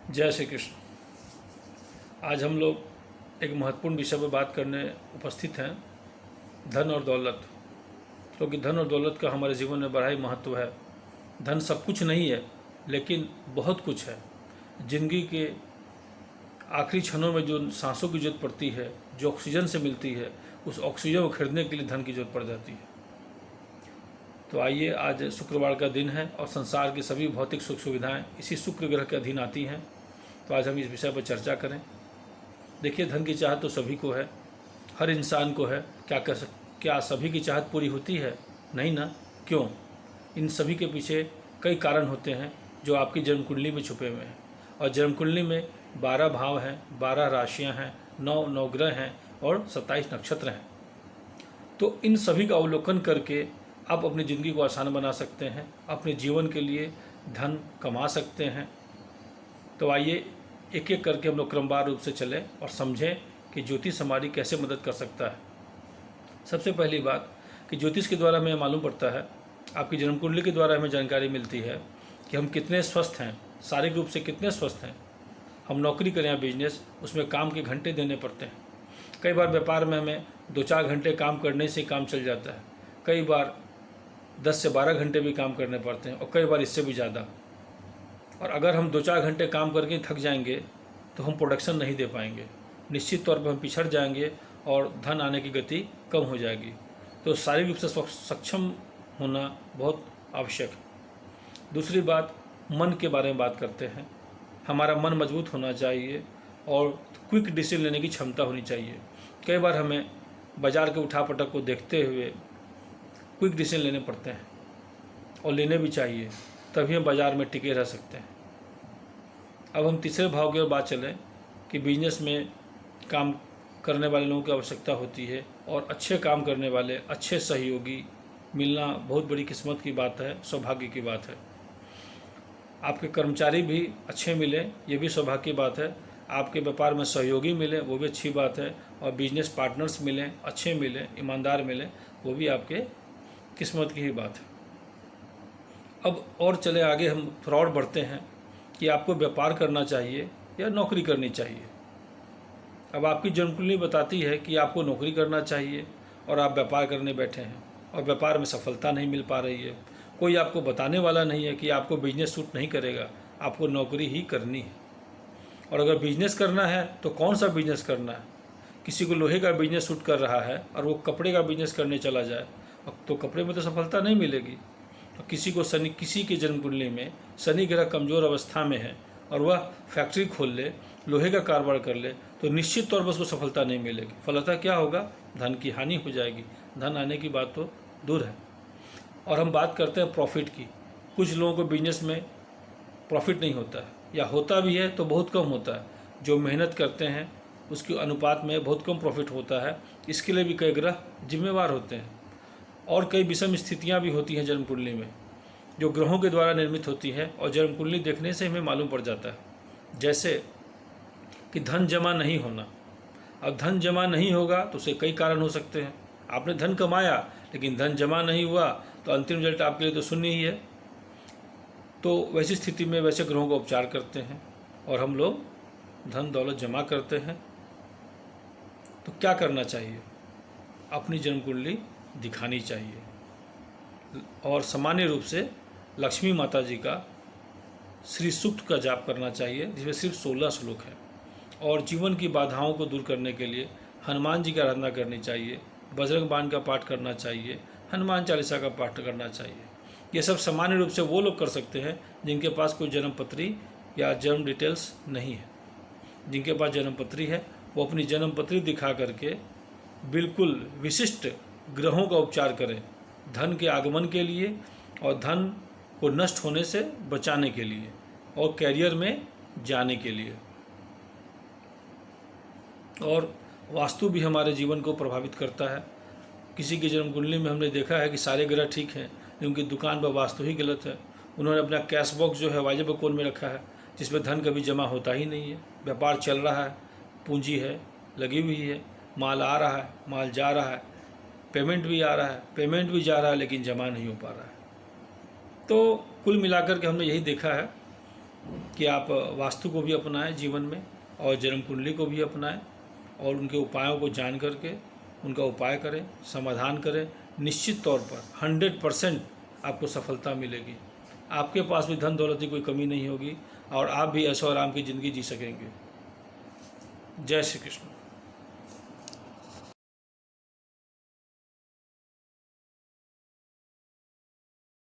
जय श्री कृष्ण। आज हम लोग एक महत्वपूर्ण विषय पर बात करने उपस्थित हैं, धन और दौलत। क्योंकि धन और दौलत का हमारे जीवन में बड़ा ही महत्व है। धन सब कुछ नहीं है, लेकिन बहुत कुछ है। जिंदगी के आखिरी क्षणों में जो सांसों की जरूरत पड़ती है, जो ऑक्सीजन से मिलती है, उस ऑक्सीजन को खरीदने के लिए धन की जरूरत पड़ जाती है। तो आइए, आज शुक्रवार का दिन है और संसार की सभी भौतिक सुख सुविधाएं इसी शुक्र ग्रह के अधीन आती हैं। तो आज हम इस विषय पर चर्चा करें। देखिए, धन की चाहत तो सभी को है, हर इंसान को है। क्या सभी की चाहत पूरी होती है? नहीं ना। क्यों? इन सभी के पीछे कई कारण होते हैं जो आपकी जन्म कुंडली में छुपे हुए हैं। और जन्म कुंडली में 12 भाव हैं, 12 राशियां हैं, 9 नवग्रह हैं और 27 नक्षत्र हैं। तो इन सभी का अवलोकन करके आप अपनी ज़िंदगी को आसान बना सकते हैं, अपने जीवन के लिए धन कमा सकते हैं। तो आइए, एक एक करके हम लोग क्रमवार रूप से चलें और समझें कि ज्योतिष हमारी कैसे मदद कर सकता है। सबसे पहली बात कि ज्योतिष के द्वारा हमें मालूम पड़ता है, आपकी जन्म कुंडली के द्वारा हमें जानकारी मिलती है कि हम कितने स्वस्थ हैं, शारीरिक रूप से कितने स्वस्थ हैं। हम नौकरी करें या बिजनेस, उसमें काम के घंटे देने पड़ते हैं। कई बार व्यापार में हमें 2-4 घंटे काम करने से काम चल जाता है। कई बार 10 से 12 घंटे भी काम करने पड़ते हैं और कई बार इससे भी ज़्यादा। और अगर हम 2-4 घंटे काम करके थक जाएंगे तो हम प्रोडक्शन नहीं दे पाएंगे। निश्चित तौर पर हम पिछड़ जाएंगे और धन आने की गति कम हो जाएगी। तो शारीरिक रूप से सक्षम होना बहुत आवश्यक है। दूसरी बात, मन के बारे में बात करते हैं। हमारा मन मजबूत होना चाहिए और क्विक डिसीजन लेने की क्षमता होनी चाहिए। कई बार हमें बाजार के उठापटक को देखते हुए क्विक डिसीजन लेने पड़ते हैं और लेने भी चाहिए, तभी हम बाज़ार में टिके रह सकते हैं। अब हम तीसरे भाव की ओर बात चलें कि बिजनेस में काम करने वाले लोगों की आवश्यकता होती है और अच्छे काम करने वाले, अच्छे सहयोगी मिलना बहुत बड़ी किस्मत की बात है, सौभाग्य की बात है। आपके कर्मचारी भी अच्छे मिले, ये भी सौभाग्य की बात है। आपके व्यापार में सहयोगी मिले, वो भी अच्छी बात है। और बिजनेस पार्टनर्स मिलें, अच्छे मिलें, ईमानदार मिलें, वो भी आपके किस्मत की ही बात है। अब और चले आगे, हम थोड़ा और बढ़ते हैं कि आपको व्यापार करना चाहिए या नौकरी करनी चाहिए। अब आपकी जन्म कुंडली बताती है कि आपको नौकरी करना चाहिए और आप व्यापार करने बैठे हैं और व्यापार में सफलता नहीं मिल पा रही है। कोई आपको बताने वाला नहीं है कि आपको बिजनेस सूट नहीं करेगा, आपको नौकरी ही करनी है। और अगर बिजनेस करना है तो कौन सा बिजनेस करना है? किसी को लोहे का बिजनेस सूट कर रहा है और वो कपड़े का बिजनेस करने चला जाए, तो कपड़े में तो सफलता नहीं मिलेगी। किसी को किसी के जन्म कुंडली में शनि ग्रह कमज़ोर अवस्था में है और वह फैक्ट्री खोल ले, लोहे का कारोबार कर ले, तो निश्चित तौर पर उसको सफलता नहीं मिलेगी। फलतः क्या होगा? धन की हानि हो जाएगी। धन आने की बात तो दूर है। और हम बात करते हैं प्रॉफिट की। कुछ लोगों को बिजनेस में प्रॉफिट नहीं होता है, या होता भी है तो बहुत कम होता है। जो मेहनत करते हैं उसके अनुपात में बहुत कम प्रॉफिट होता है। इसके लिए भी कई ग्रह जिम्मेवार होते हैं और कई विषम स्थितियां भी होती हैं जन्म कुंडली में, जो ग्रहों के द्वारा निर्मित होती है और जन्म कुंडली देखने से हमें मालूम पड़ जाता है। जैसे कि धन जमा नहीं होना। अब धन जमा नहीं होगा तो उसके कई कारण हो सकते हैं। आपने धन कमाया लेकिन धन जमा नहीं हुआ तो अंतिम रिजल्ट आपके लिए तो शून्य ही है। तो वैसी स्थिति में वैसे ग्रहों का उपचार करते हैं और हम लोग धन दौलत जमा करते हैं। तो क्या करना चाहिए? अपनी जन्म कुंडली दिखानी चाहिए और सामान्य रूप से लक्ष्मी माता जी का श्री सूक्त का जाप करना चाहिए, जिसमें सिर्फ 16 श्लोक है। और जीवन की बाधाओं को दूर करने के लिए हनुमान जी की आराधना करनी चाहिए, बजरंग बाण का पाठ करना चाहिए, हनुमान चालीसा का पाठ करना चाहिए। ये सब सामान्य रूप से वो लोग कर सकते हैं जिनके पास कोई जन्म पत्री या जन्म डिटेल्स नहीं है। जिनके पास जन्म पत्री है वो अपनी जन्म पत्री दिखा करके बिल्कुल विशिष्ट ग्रहों का उपचार करें, धन के आगमन के लिए और धन को नष्ट होने से बचाने के लिए और कैरियर में जाने के लिए। और वास्तु भी हमारे जीवन को प्रभावित करता है। किसी की जन्म कुंडली में हमने देखा है कि सारे ग्रह ठीक हैं, उनकी दुकान पर वास्तु ही गलत है। उन्होंने अपना कैश बॉक्स जो है वाजब कोण में रखा है, जिसमें धन कभी जमा होता ही नहीं है। व्यापार चल रहा है, पूंजी है, लगी हुई है, माल आ रहा है, माल जा रहा है, पेमेंट भी आ रहा है, पेमेंट भी जा रहा है, लेकिन जमा नहीं हो पा रहा है। तो कुल मिलाकर के हमने यही देखा है कि आप वास्तु को भी अपनाएं जीवन में और जन्म कुंडली को भी अपनाएं और उनके उपायों को जान करके उनका उपाय करें, समाधान करें। निश्चित तौर पर 100% आपको सफलता मिलेगी। आपके पास भी धन दौलत की कोई कमी नहीं होगी और आप भी ऐशो आराम की ज़िंदगी जी सकेंगे। जय श्री कृष्ण।